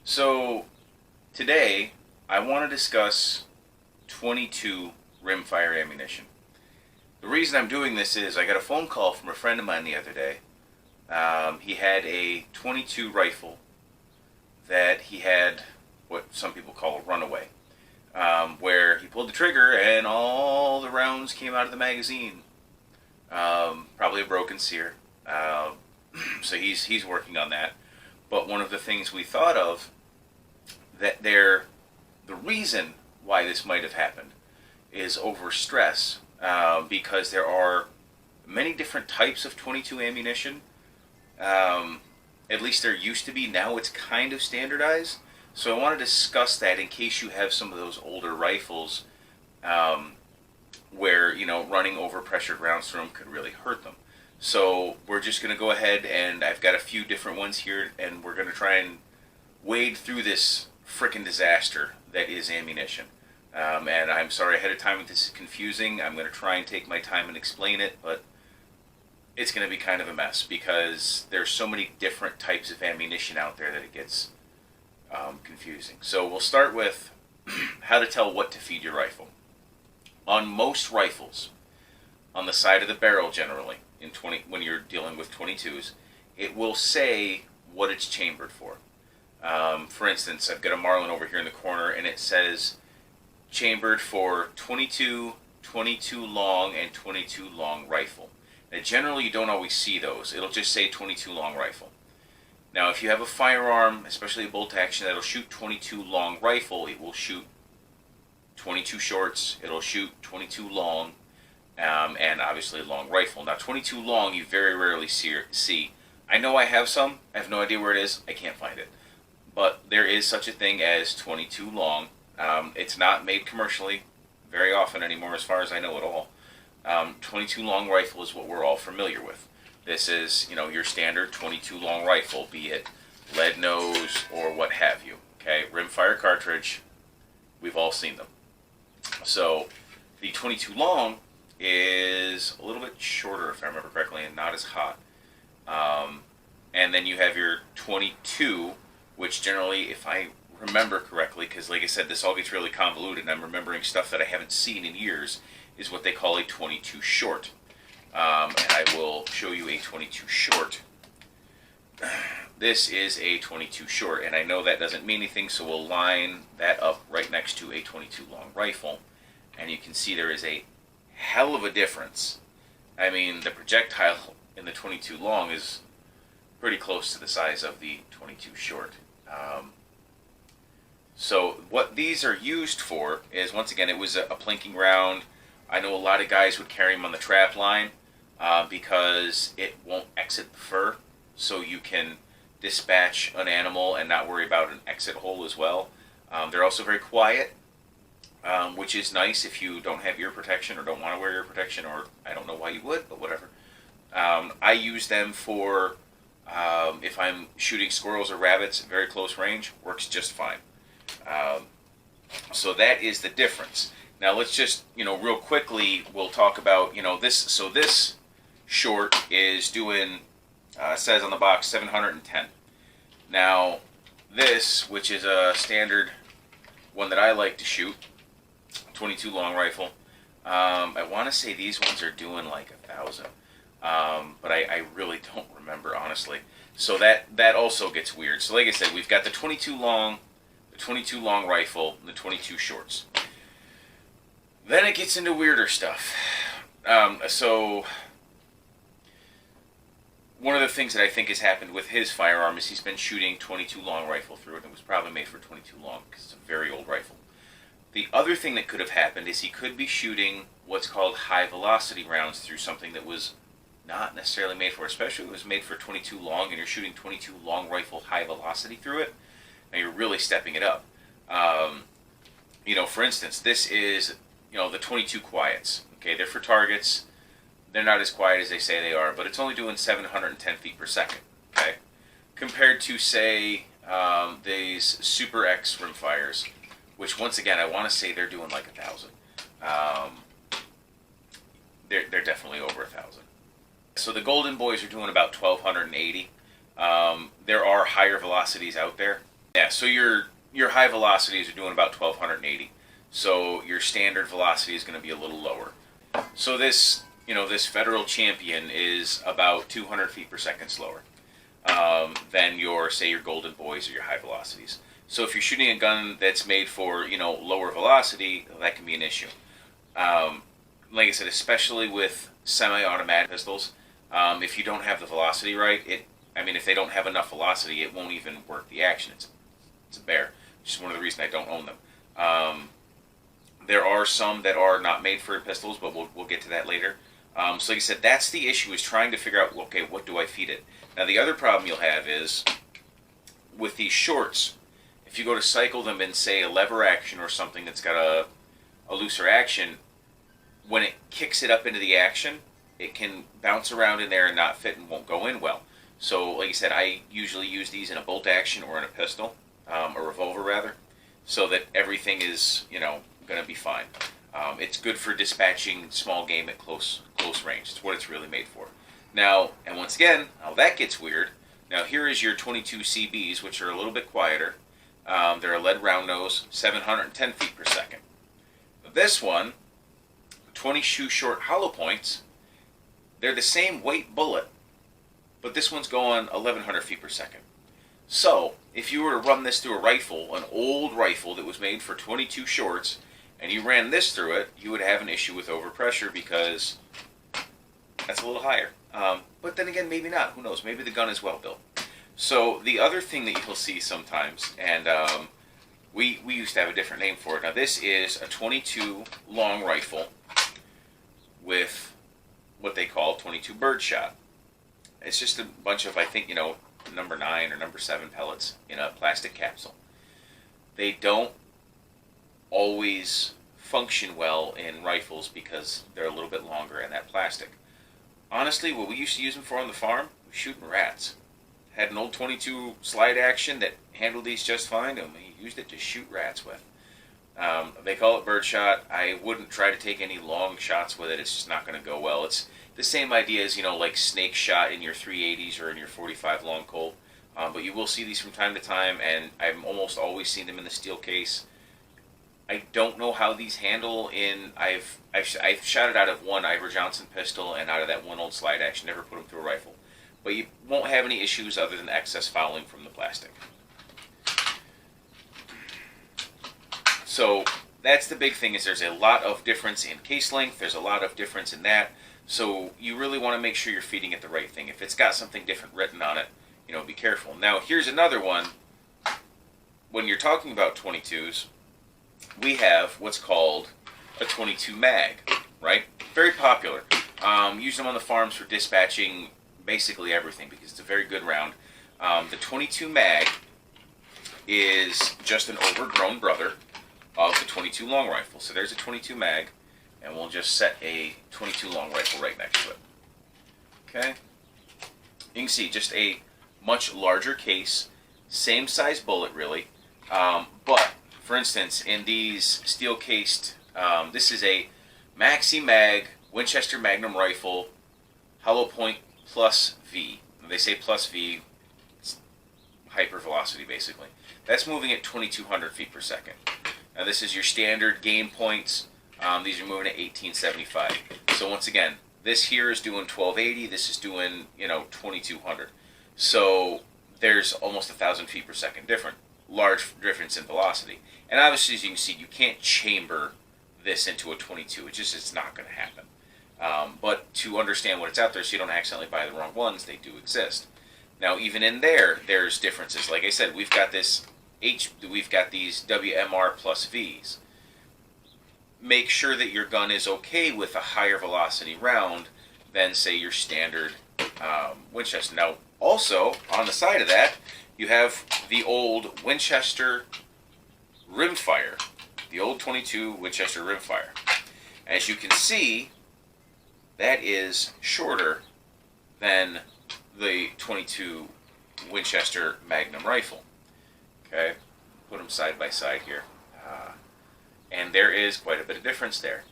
So today I want to discuss 22 rimfire ammunition. The reason I'm doing this is I got a phone call from a friend of mine the other day. He had a 22 rifle that he had what some people call a runaway, where he pulled the trigger and all the rounds came out of the magazine. Probably a broken sear. So he's working on that. But one of the things we thought of the reason why this might have happened is over stress, because there are many different types of 22 ammunition. At least there used to be. Now it's kind of standardized. So I want to discuss that in case you have some of those older rifles, where running over pressured rounds through them could really hurt them. So we're just going to go ahead, and I've got a few different ones here, and we're going to try and wade through this frickin' disaster that is ammunition. And I'm sorry ahead of time if this is confusing. I'm going to try and take my time and explain it, but it's going to be kind of a mess because there's so many different types of ammunition out there that it gets confusing. So we'll start with how to tell what to feed your rifle. On most rifles, on the side of the barrel generally, when you're dealing with 22s, it will say what it's chambered for. For instance, I've got a Marlin over here in the corner, and it says chambered for 22, 22 long, and 22 long rifle. Now, generally, you don't always see those. It'll just say 22 long rifle. Now, if you have a firearm, especially a bolt action, that'll shoot 22 long rifle, it will shoot 22 shorts, it'll shoot 22 long, and obviously a long rifle. Now, 22 long, you very rarely see. I know I have some. I have no idea where it is. I can't find it. But there is such a thing as 22 long. It's not made commercially very often anymore, as far as I know at all. 22 long rifle is what we're all familiar with. This is, your standard 22 long rifle, be it lead nose or what have you. Okay, rimfire cartridge. We've all seen them. So the 22 long is a little bit shorter, if I remember correctly, and not as hot. And then you have your 22, which generally, if I remember correctly, because like I said, this all gets really convoluted, and I'm remembering stuff that I haven't seen in years, is what they call a 22 short. And I will show you a 22 short. This is a 22 short, and I know that doesn't mean anything, so we'll line that up right next to a 22 long rifle, and you can see there is a hell of a difference. I mean, the projectile in the 22 long is pretty close to the size of the 22 short. So what these are used for is, once again, it was a plinking round. I know a lot of guys would carry them on the trap line because it won't exit the fur, so you can dispatch an animal and not worry about an exit hole as well. They're also very quiet, which is nice if you don't have ear protection or don't want to wear ear protection, or I don't know why you would, but whatever. I use them for if I'm shooting squirrels or rabbits at very close range. Works just fine. So that is the difference. Now let's just, real quickly, we'll talk about, this. So this short is doing, says on the box, 710. Now this, which is a standard one that I like to shoot, 22 long rifle, I want to say these ones are doing like 1,000. But I really don't remember, honestly. So that also gets weird. So like I said, we've got the 22 long, the 22 long rifle, and the 22 shorts. Then it gets into weirder stuff. So one of the things that I think has happened with his firearm is he's been shooting 22 long rifle through it, and it was probably made for 22 long because it's a very old rifle. The other thing that could have happened is he could be shooting what's called high velocity rounds through something that was not necessarily made for, especially if it was made for 22 long and you're shooting 22 long rifle high velocity through it, and you're really stepping it up. For instance, this is, the 22 quiets. Okay, they're for targets. They're not as quiet as they say they are, but it's only doing 710 feet per second. Okay, compared to, say, these Super X rimfires, which once again I want to say they're doing like 1,000. They're definitely over 1,000. So the Golden Boys are doing about 1,280. There are higher velocities out there. Yeah, so your high velocities are doing about 1280. So your standard velocity is going to be a little lower. So this, this federal champion is about 200 feet per second slower than say your golden boys or your high velocities. So if you're shooting a gun that's made for, lower velocity, that can be an issue. Like I said, especially with semi-automatic pistols, if you don't have the velocity right, if they don't have enough velocity, it won't even work the action. It's a bear. Which is one of the reasons I don't own them. There are some that are not made for pistols, but we'll get to that later. So like I said, that's the issue, is trying to figure out, okay, what do I feed it? Now the other problem you'll have is, with these shorts, if you go to cycle them in, say, a lever action or something that's got a looser action, when it kicks it up into the action, it can bounce around in there and not fit and won't go in well. So like I said, I usually use these in a bolt action or in a pistol, a revolver rather, so that everything is, going to be fine. It's good for dispatching small game at close range. It's what it's really made for. Now, and once again, now that gets weird. Now here is your 22 CBs, which are a little bit quieter. They're a lead round nose, 710 feet per second. This one, 20 shoe short hollow points, they're the same weight bullet, but this one's going 1100 feet per second. So, if you were to run this through a rifle, an old rifle that was made for 22 shorts, and you ran this through it, you would have an issue with overpressure because that's a little higher. But then again, maybe not. Who knows? Maybe the gun is well built. So the other thing that you'll see sometimes, and we used to have a different name for it. Now this is a 22 long rifle with what they call 22 birdshot. It's just a bunch of, I think, number 9 or number 7 pellets in a plastic capsule. They don't always function well in rifles because they're a little bit longer and that plastic. Honestly, what we used to use them for on the farm was shooting rats. Had an old 22 slide action that handled these just fine, and we used it to shoot rats with. They call it birdshot. I wouldn't try to take any long shots with it. It's just not going to go well. It's the same idea as, like snake shot in your 380s or in your 45 long Colt. But you will see these from time to time, and I've almost always seen them in the steel case. I don't know how these handle in. I've shot it out of one Ivor Johnson pistol and out of that one old slide action. Never put them through a rifle. But you won't have any issues other than excess fouling from the plastic. So that's the big thing, is there's a lot of difference in case length. There's a lot of difference in that. So you really want to make sure you're feeding it the right thing. If it's got something different written on it, be careful. Now here's another one. When you're talking about 22s, we have what's called a 22 mag, right? Very popular. Use them on the farms for dispatching basically everything because it's a very good round. The 22 mag is just an overgrown brother of the 22 long rifle. So there's a 22 mag, and we'll just set a 22 long rifle right next to it. Okay? You can see just a much larger case, same size bullet really, but for instance, in these steel-cased, this is a Maxi Mag Winchester Magnum rifle, hollow point plus V. When they say plus V, it's hyper velocity basically. That's moving at 2,200 feet per second. Now this is your standard game points. These are moving at 1875. So once again, this here is doing 1280. This is doing 2,200. So there's almost 1,000 feet per second difference. Large difference in velocity. And obviously, as you can see, you can't chamber this into a 22. It's not going to happen. But to understand what it's out there so you don't accidentally buy the wrong ones, they do exist. Now, even in there, there's differences. Like I said, we've got these WMR plus Vs. Make sure that your gun is okay with a higher velocity round than, say, your standard Winchester. Now, also, on the side of that, you have the old Winchester rimfire, the old 22 Winchester rimfire. As you can see, that is shorter than the 22 Winchester Magnum rifle. Okay, put them side by side here. And there is quite a bit of difference there.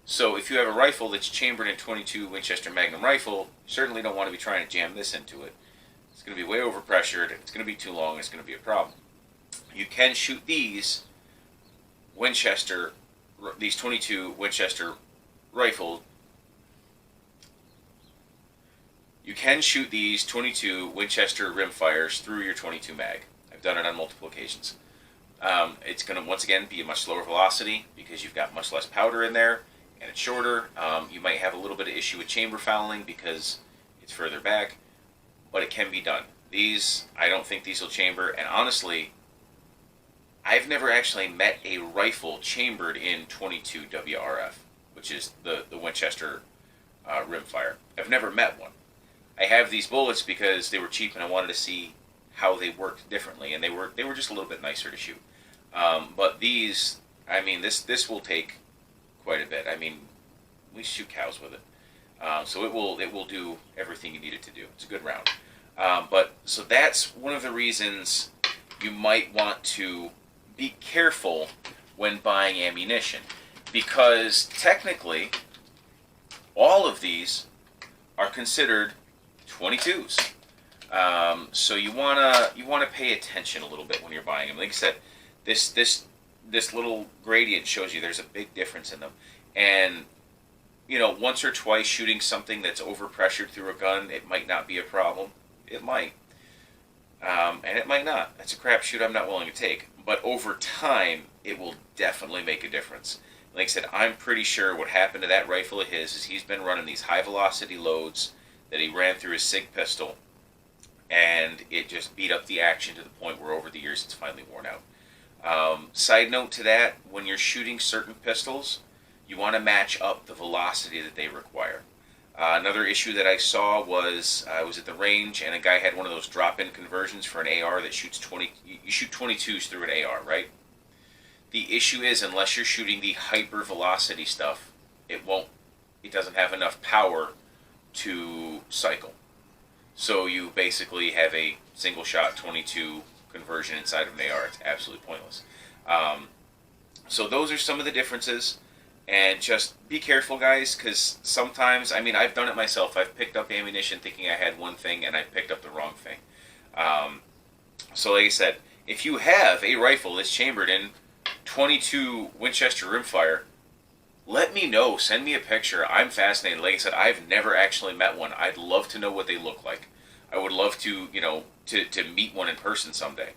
So if you have a rifle that's chambered in 22 Winchester Magnum rifle, you certainly don't want to be trying to jam this into it. It's going to be way overpressured, it's going to be too long, it's going to be a problem. You can shoot these Winchester, these 22 Winchester rifle. You can shoot these 22 Winchester rimfires through your 22 mag. I've done it on multiple occasions. It's going to, once again, be a much slower velocity because you've got much less powder in there and it's shorter. You might have a little bit of issue with chamber fouling because it's further back, but it can be done. These, I don't think these will chamber, and honestly, I've never actually met a rifle chambered in 22 WRF, which is the Winchester rimfire. I've never met one. I have these bullets because they were cheap and I wanted to see how they worked differently, and they were just a little bit nicer to shoot. But these, I mean, this will take quite a bit. I mean, we shoot cows with it, so it will do everything you need it to do. It's a good round. But so that's one of the reasons you might want to be careful when buying ammunition, because technically all of these are considered 22s. So you wanna pay attention a little bit when you're buying them. Like I said, this little gradient shows you there's a big difference in them, and you know, once or twice shooting something that's overpressured through a gun, it might not be a problem. It might, and it might not. That's a crapshoot I'm not willing to take. But over time, it will definitely make a difference. Like I said, I'm pretty sure what happened to that rifle of his is he's been running these high velocity loads that he ran through his SIG pistol, and it just beat up the action to the point where over the years it's finally worn out. Side note to that, when you're shooting certain pistols, you want to match up the velocity that they require. Another issue that I saw was I was at the range and a guy had one of those drop-in conversions for an AR that shoots 20. You shoot 22s through an AR, right? The issue is, unless you're shooting the hyper velocity stuff, it doesn't have enough power to cycle. So you basically have a single shot 22 conversion inside of an AR. It's absolutely pointless. So those are some of the differences. And just be careful, guys, because sometimes, I mean, I've done it myself. I've picked up ammunition thinking I had one thing, and I picked up the wrong thing. So like I said, if you have a rifle that's chambered in 22 Winchester rimfire, let me know. Send me a picture. I'm fascinated. Like I said, I've never actually met one. I'd love to know what they look like. I would love to, you know, to meet one in person someday.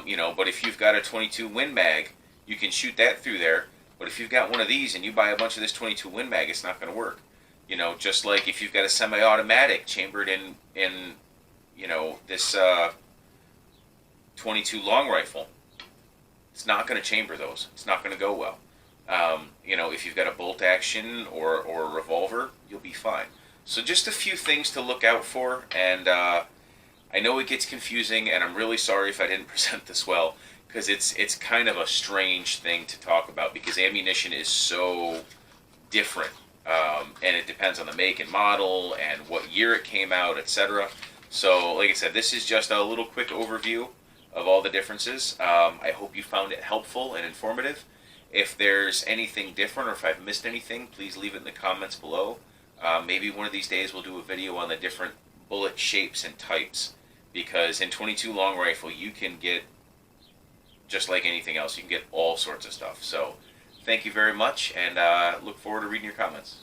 You know, but if you've got a 22 Win Mag, you can shoot that through there. But if you've got one of these and you buy a bunch of this 22 Win Mag, it's not going to work. You know, just like if you've got a semi-automatic chambered in you know, this 22 long rifle, it's not going to chamber those. It's not going to go well. You know, if you've got a bolt action or a revolver, you'll be fine. So just a few things to look out for, and I know it gets confusing, and I'm really sorry if I didn't present this well, because it's kind of a strange thing to talk about because ammunition is so different, and it depends on the make and model and what year it came out, etc. So, like I said, this is just a little quick overview of all the differences. I hope you found it helpful and informative. If there's anything different or if I've missed anything, please leave it in the comments below. Maybe one of these days we'll do a video on the different bullet shapes and types, because in 22 long rifle you can get, just like anything else, you can get all sorts of stuff. So thank you very much, and look forward to reading your comments.